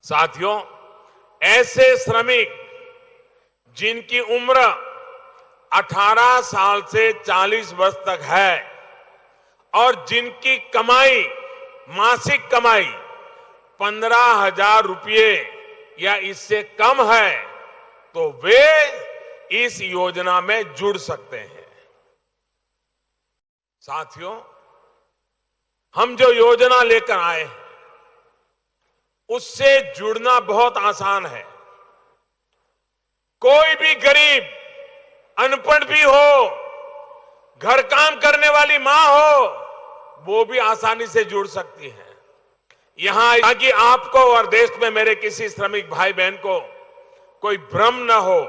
साथियों, ऐसे श्रमिक जिनकी उम्र 18 साल से 40 वर्ष तक है और जिनकी कमाई, मासिक कमाई 15,000 रुपये या इससे कम है, तो वे इस योजना में जुड़ सकते हैं। साथियों, हम जो योजना लेकर आए हैं उससे जुड़ना बहुत आसान है। कोई भी गरीब, अनपढ़ भी हो, घर काम करने वाली मां हो, वो भी आसानी से जुड़ सकती है। यहां कि आपको और देश में मेरे किसी श्रमिक भाई बहन को कोई भ्रम न हो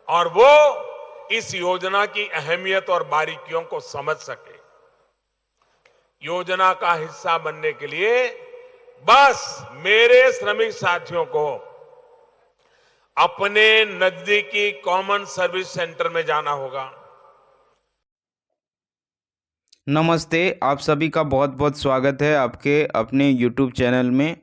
और वो इस योजना की अहमियत और बारीकियों को समझ सके। योजना का हिस्सा बनने के लिए बस मेरे श्रमिक साथियों को अपने नजदीकी कॉमन सर्विस सेंटर में जाना होगा। नमस्ते, आप सभी का बहुत बहुत स्वागत है आपके अपने YouTube चैनल में।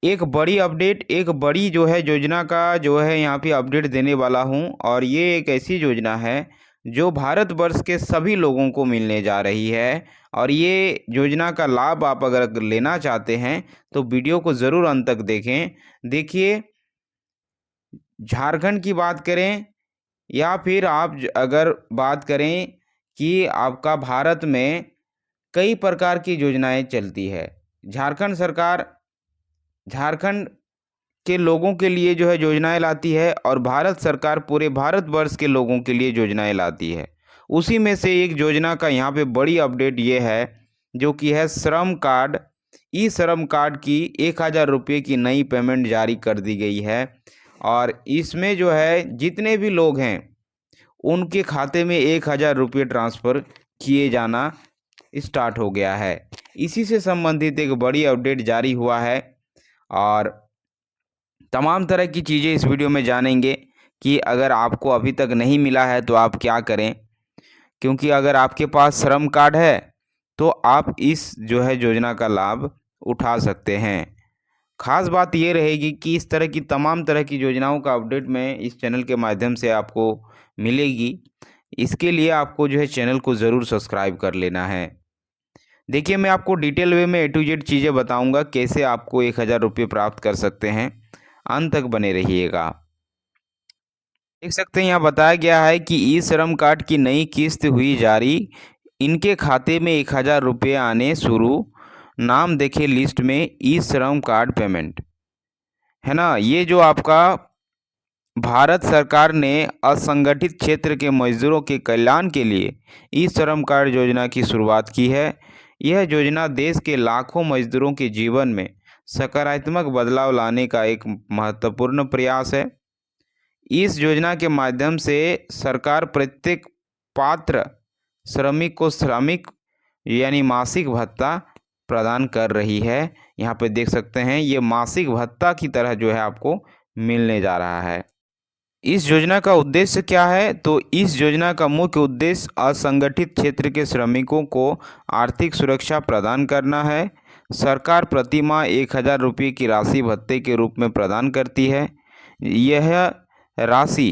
एक बड़ी अपडेट, एक बड़ी योजना का यहाँ पे अपडेट देने वाला हूँ। और ये एक ऐसी योजना है जो भारतवर्ष के सभी लोगों को मिलने जा रही है। और ये योजना का लाभ आप अगर लेना चाहते हैं तो वीडियो को ज़रूर अंत तक देखें। देखिए, झारखंड की बात करें या फिर आप अगर बात करें कि आपका भारत में कई प्रकार की योजनाएं चलती है। झारखंड सरकार झारखंड के लोगों के लिए योजनाएं लाती है और भारत सरकार पूरे भारतवर्ष के लोगों के लिए योजनाएं लाती है। उसी में से एक योजना का यहाँ पे बड़ी अपडेट ये है जो कि है श्रम कार्ड। ई श्रम कार्ड की 1,000 रुपये की नई पेमेंट जारी कर दी गई है। और इसमें जितने भी लोग हैं उनके खाते में 1,000 रुपये ट्रांसफ़र किए जाना स्टार्ट हो गया है। इसी से संबंधित एक बड़ी अपडेट जारी हुआ है और तमाम तरह की चीज़ें इस वीडियो में जानेंगे कि अगर आपको अभी तक नहीं मिला है तो आप क्या करें। क्योंकि अगर आपके पास श्रम कार्ड है तो आप इस योजना का लाभ उठा सकते हैं। खास बात ये रहेगी कि इस तरह की तमाम तरह की योजनाओं का अपडेट मैं इस चैनल के माध्यम से आपको मिलेगी। इसके लिए आपको चैनल को ज़रूर सब्सक्राइब कर लेना है। देखिए, मैं आपको डिटेल वे में A to Z चीज़ें बताऊंगा कैसे आपको 1,000 रुपये प्राप्त कर सकते हैं। अंत तक बने रहिएगा। देख सकते हैं यहाँ बताया गया है कि ई श्रम कार्ड की नई किस्त हुई जारी, इनके खाते में 1,000 रुपये आने शुरू, नाम देखे लिस्ट में ई श्रम कार्ड पेमेंट, है ना। ये जो आपका भारत सरकार ने असंगठित क्षेत्र के मजदूरों के कल्याण के लिए ई श्रम कार्ड योजना की शुरुआत की है। यह योजना देश के लाखों मजदूरों के जीवन में सकारात्मक बदलाव लाने का एक महत्वपूर्ण प्रयास है। इस योजना के माध्यम से सरकार प्रत्येक पात्र श्रमिक को श्रमिक यानी मासिक भत्ता प्रदान कर रही है। यहाँ पे देख सकते हैं ये मासिक भत्ता की तरह आपको मिलने जा रहा है। इस योजना का उद्देश्य क्या है? तो इस योजना का मुख्य उद्देश्य असंगठित क्षेत्र के श्रमिकों को आर्थिक सुरक्षा प्रदान करना है। सरकार प्रति माह 1,000 रुपये की राशि भत्ते के रूप में प्रदान करती है। यह राशि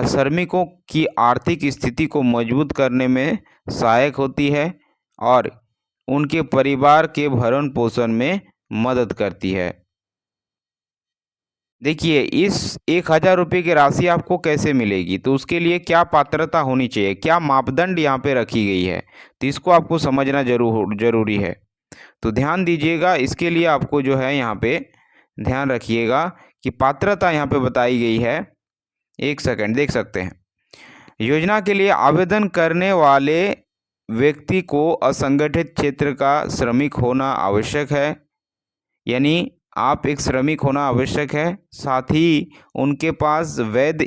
श्रमिकों की आर्थिक स्थिति को मजबूत करने में सहायक होती है और उनके परिवार के भरण पोषण में मदद करती है। देखिए, इस 1,000 रुपये की राशि आपको कैसे मिलेगी, तो उसके लिए क्या पात्रता होनी चाहिए, क्या मापदंड यहाँ पे रखी गई है, तो इसको आपको समझना जरूरी है। तो ध्यान दीजिएगा, इसके लिए आपको यहाँ पे ध्यान रखिएगा कि पात्रता यहाँ पे बताई गई है। एक सेकंड, देख सकते हैं। योजना के लिए आवेदन करने वाले व्यक्ति को असंगठित क्षेत्र का श्रमिक होना आवश्यक है, यानी आप एक श्रमिक होना आवश्यक है। साथ ही उनके पास वैध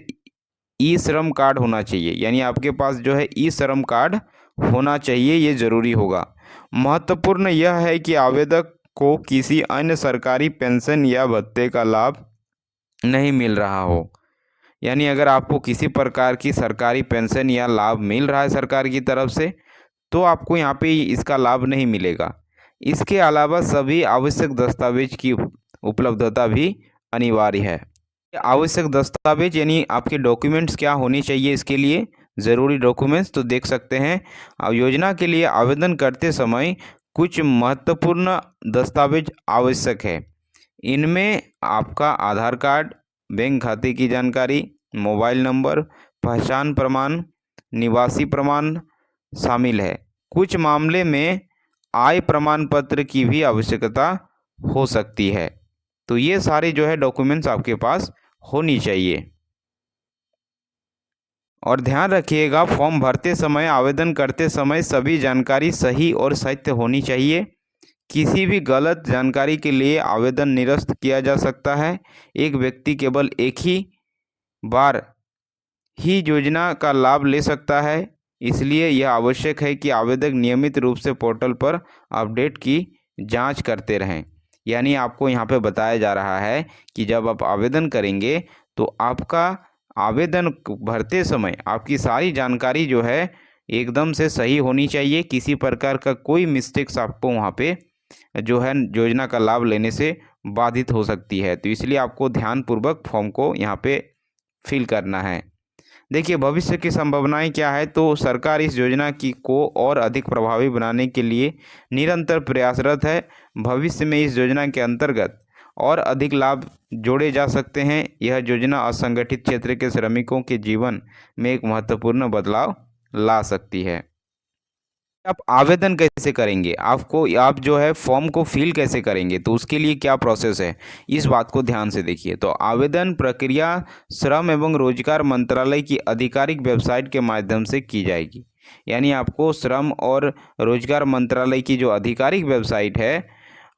ई श्रम कार्ड होना चाहिए, यानी आपके पास ई श्रम कार्ड होना चाहिए, ये ज़रूरी होगा। महत्वपूर्ण यह है कि आवेदक को किसी अन्य सरकारी पेंशन या भत्ते का लाभ नहीं मिल रहा हो, यानी अगर आपको किसी प्रकार की सरकारी पेंशन या लाभ मिल रहा है सरकार की तरफ से तो आपको यहाँ पे इसका लाभ नहीं मिलेगा। इसके अलावा सभी आवश्यक दस्तावेज की उपलब्धता भी अनिवार्य है। आवश्यक दस्तावेज यानी आपके डॉक्यूमेंट्स क्या होने चाहिए, इसके लिए ज़रूरी डॉक्यूमेंट्स तो देख सकते हैं। अब योजना के लिए आवेदन करते समय कुछ महत्वपूर्ण दस्तावेज आवश्यक है। इनमें आपका आधार कार्ड, बैंक खाते की जानकारी, मोबाइल नंबर, पहचान प्रमाण, निवासी प्रमाण शामिल है। कुछ मामले में आय प्रमाण पत्र की भी आवश्यकता हो सकती है। तो ये सारे जो है डॉक्यूमेंट्स आपके पास होनी चाहिए। और ध्यान रखिएगा, फॉर्म भरते समय, आवेदन करते समय सभी जानकारी सही और सत्य होनी चाहिए। किसी भी गलत जानकारी के लिए आवेदन निरस्त किया जा सकता है। एक व्यक्ति केवल एक ही बार ही योजना का लाभ ले सकता है, इसलिए यह आवश्यक है कि आवेदक नियमित रूप से पोर्टल पर अपडेट की जांच करते रहें। यानी आपको यहाँ पे बताया जा रहा है कि जब आप आवेदन करेंगे तो आपका आवेदन भरते समय आपकी सारी जानकारी जो है एकदम से सही होनी चाहिए। किसी प्रकार का कोई मिस्टेक्स आपको वहाँ पे जो है योजना का लाभ लेने से बाधित हो सकती है। तो इसलिए आपको ध्यानपूर्वक फॉर्म को यहाँ पे फिल करना है। देखिए, भविष्य की संभावनाएं क्या है, तो सरकार इस योजना की को और अधिक प्रभावी बनाने के लिए निरंतर प्रयासरत है। भविष्य में इस योजना के अंतर्गत और अधिक लाभ जोड़े जा सकते हैं। यह योजना असंगठित क्षेत्र के श्रमिकों के जीवन में एक महत्वपूर्ण बदलाव ला सकती है। आप आवेदन कैसे करेंगे, आप जो है फॉर्म को फिल कैसे करेंगे, तो उसके लिए क्या प्रोसेस है, इस बात को ध्यान से देखिए। तो आवेदन प्रक्रिया श्रम एवं रोजगार मंत्रालय की आधिकारिक वेबसाइट के माध्यम से की जाएगी। यानी आपको श्रम और रोजगार मंत्रालय की जो आधिकारिक वेबसाइट है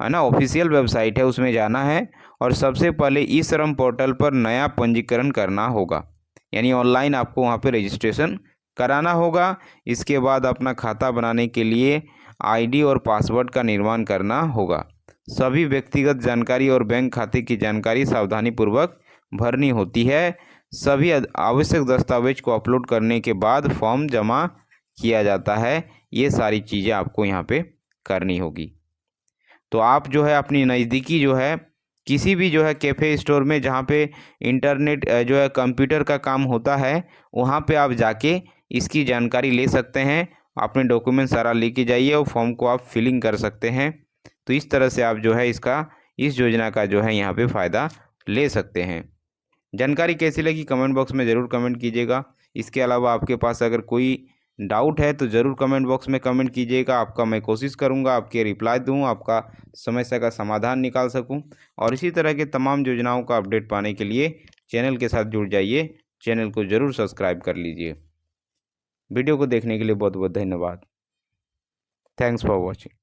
ना, ऑफिशियल वेबसाइट है, उसमें जाना है और सबसे पहले ई श्रम पोर्टल पर नया पंजीकरण करना होगा। यानी ऑनलाइन आपको वहाँ पे रजिस्ट्रेशन कराना होगा। इसके बाद अपना खाता बनाने के लिए आईडी और पासवर्ड का निर्माण करना होगा। सभी व्यक्तिगत जानकारी और बैंक खाते की जानकारी सावधानीपूर्वक भरनी होती है। सभी आवश्यक दस्तावेज को अपलोड करने के बाद फॉर्म जमा किया जाता है। ये सारी चीज़ें आपको यहाँ पे करनी होगी। तो आप जो है अपनी नज़दीकी जो है किसी भी जो है कैफ़े स्टोर में जहाँ पे इंटरनेट जो है कंप्यूटर का काम होता है, वहाँ पे आप जाके इसकी जानकारी ले सकते हैं। अपने डॉक्यूमेंट सारा लेके जाइए और फॉर्म को आप फिलिंग कर सकते हैं। तो इस तरह से आप जो है इस योजना का जो है यहाँ पे फ़ायदा ले सकते हैं। जानकारी कैसी लगी कमेंट बॉक्स में ज़रूर कमेंट कीजिएगा। इसके अलावा आपके पास अगर कोई डाउट है तो ज़रूर कमेंट बॉक्स में कमेंट कीजिएगा। आपका मैं कोशिश करूंगा आपके रिप्लाई दूं, आपका समस्या का समाधान निकाल सकूं। और इसी तरह के तमाम योजनाओं का अपडेट पाने के लिए चैनल के साथ जुड़ जाइए। चैनल को ज़रूर सब्सक्राइब कर लीजिए। वीडियो को देखने के लिए बहुत बहुत धन्यवाद। Thanks for watching.